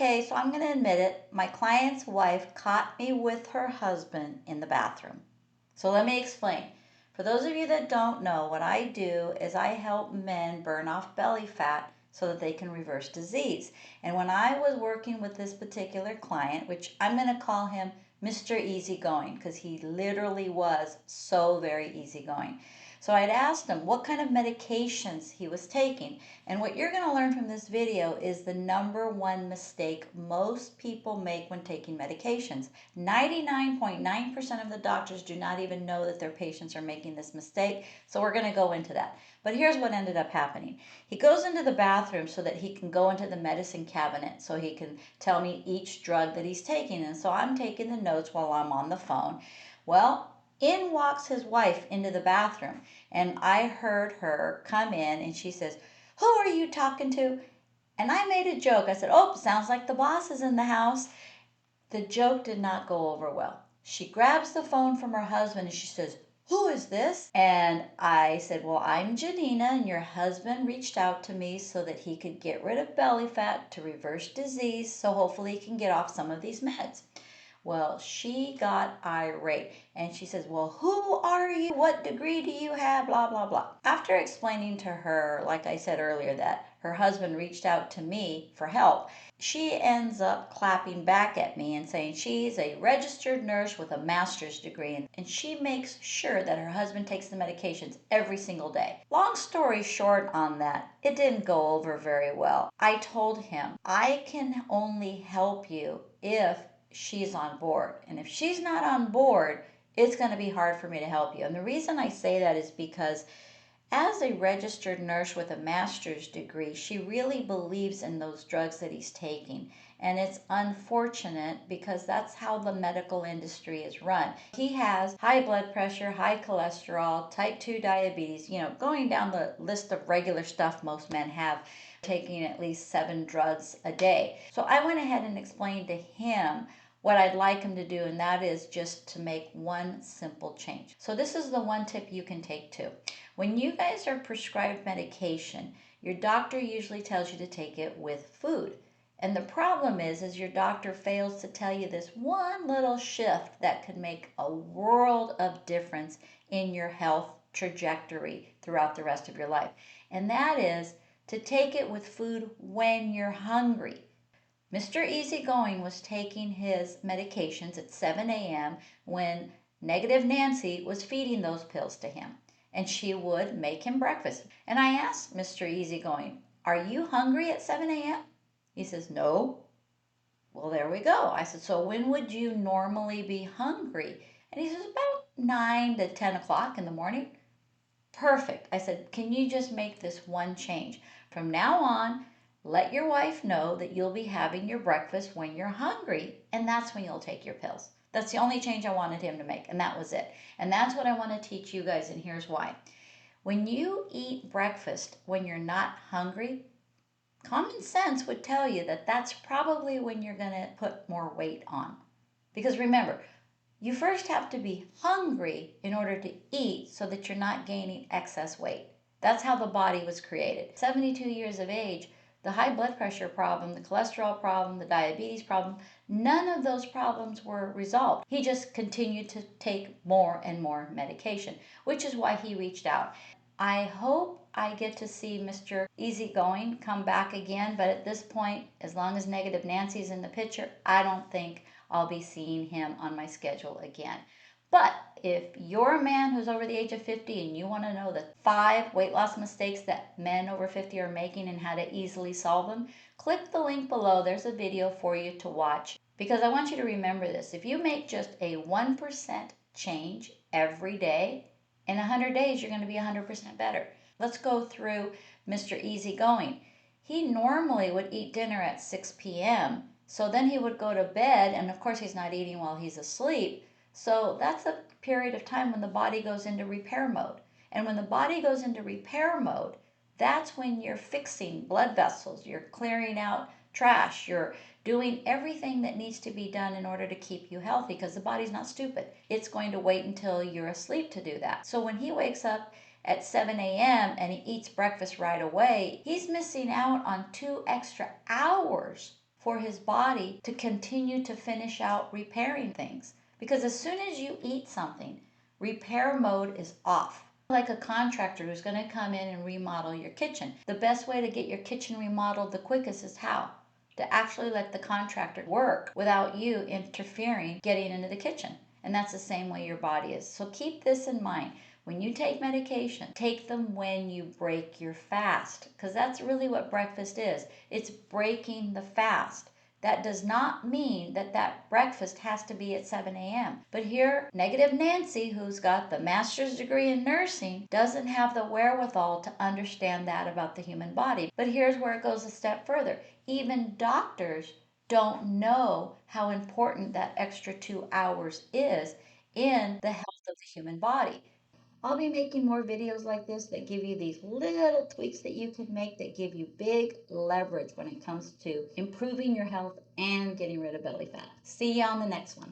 Okay, so I'm going to admit it. My client's wife caught me with her husband in the bathroom. So let me explain. For those of you that don't know, what I do is I help men burn off belly fat so that they can reverse disease. And when I was working with this particular client, which I'm going to call him Mr. Easygoing because he literally was so very easygoing. So I'd asked him what kind of medications he was taking. And what you're going to learn from this video is the number one mistake most people make when taking medications. 99.9% of the doctors do not even know that their patients are making this mistake. So we're going to go into that. But here's what ended up happening. He goes into the bathroom so that he can go into the medicine cabinet so he can tell me each drug that he's taking. And so I'm taking the notes while I'm on the phone. Well, in walks his wife into the bathroom, and I heard her come in and she says, "Who are you talking to?" And I made a joke. I said, "Oh, sounds like the boss is in the house." The joke did not go over well. She grabs the phone from her husband and she says, "Who is this?" And I said, "Well, I'm Janina, and your husband reached out to me so that he could get rid of belly fat to reverse disease, so hopefully he can get off some of these meds." Well, she got irate and she says, "Well, who are you? What degree do you have? Blah, blah, blah." After explaining to her, like I said earlier, that her husband reached out to me for help, she ends up clapping back at me and saying she's a registered nurse with a master's degree and she makes sure that her husband takes the medications every single day. Long story short on that, it didn't go over very well. I told him, I can only help you if she's on board. And if she's not on board, it's going to be hard for me to help you. And the reason I say that is because as a registered nurse with a master's degree, she really believes in those drugs that he's taking. And it's unfortunate because that's how the medical industry is run. He has high blood pressure, high cholesterol, type 2 diabetes, going down the list of regular stuff most men have, taking at least 7 drugs a day. So I went ahead and explained to him what I'd like him to do, and that is just to make one simple change. So this is the one tip you can take too. When you guys are prescribed medication, your doctor usually tells you to take it with food. And the problem is your doctor fails to tell you this one little shift that could make a world of difference in your health trajectory throughout the rest of your life. And that is to take it with food when you're hungry. Mr. Easygoing was taking his medications at 7 a.m. when Negative Nancy was feeding those pills to him, and she would make him breakfast. And I asked Mr. Easygoing, "Are you hungry at 7 a.m.?" He says, "No." Well, there we go. I said, "So when would you normally be hungry?" And he says, "About 9 to 10 o'clock in the morning." Perfect. I said, "Can you just make this one change? From now on, let your wife know that you'll be having your breakfast when you're hungry, and that's when you'll take your pills." That's the only change I wanted him to make, and that was it. And that's what I want to teach you guys, and here's why. When you eat breakfast when you're not hungry, common sense would tell you that that's probably when you're going to put more weight on. Because remember, you first have to be hungry in order to eat so that you're not gaining excess weight. That's how the body was created. 72 years of age, the high blood pressure problem, the cholesterol problem, the diabetes problem, none of those problems were resolved. He just continued to take more and more medication, which is why he reached out. I hope I get to see Mr. Easygoing come back again, but at this point, as long as Negative Nancy's in the picture, I don't think I'll be seeing him on my schedule again. But if you're a man who's over the age of 50 and you want to know the 5 weight loss mistakes that men over 50 are making and how to easily solve them, click the link below. There's a video for you to watch. Because I want you to remember this. If you make just a 1% change every day, in 100 days, you're going to be 100% better. Let's go through Mr. Easygoing. He normally would eat dinner at 6 p.m., so then he would go to bed, and of course he's not eating while he's asleep. So that's a period of time when the body goes into repair mode. And when the body goes into repair mode, that's when you're fixing blood vessels, you're clearing out trash, you're doing everything that needs to be done in order to keep you healthy, because the body's not stupid. It's going to wait until you're asleep to do that. So when he wakes up at 7 a.m. and he eats breakfast right away, he's missing out on 2 extra hours for his body to continue to finish out repairing things. Because as soon as you eat something, repair mode is off. Like a contractor who's going to come in and remodel your kitchen. The best way to get your kitchen remodeled the quickest is how? To actually let the contractor work without you interfering, getting into the kitchen. And that's the same way your body is. So keep this in mind. When you take medication, take them when you break your fast, because that's really what breakfast is. It's breaking the fast. That does not mean that that breakfast has to be at 7 a.m. But here, Negative Nancy, who's got the master's degree in nursing, doesn't have the wherewithal to understand that about the human body. But here's where it goes a step further. Even doctors don't know how important that extra 2 hours is in the health of the human body. I'll be making more videos like this that give you these little tweaks that you can make that give you big leverage when it comes to improving your health and getting rid of belly fat. See you on the next one.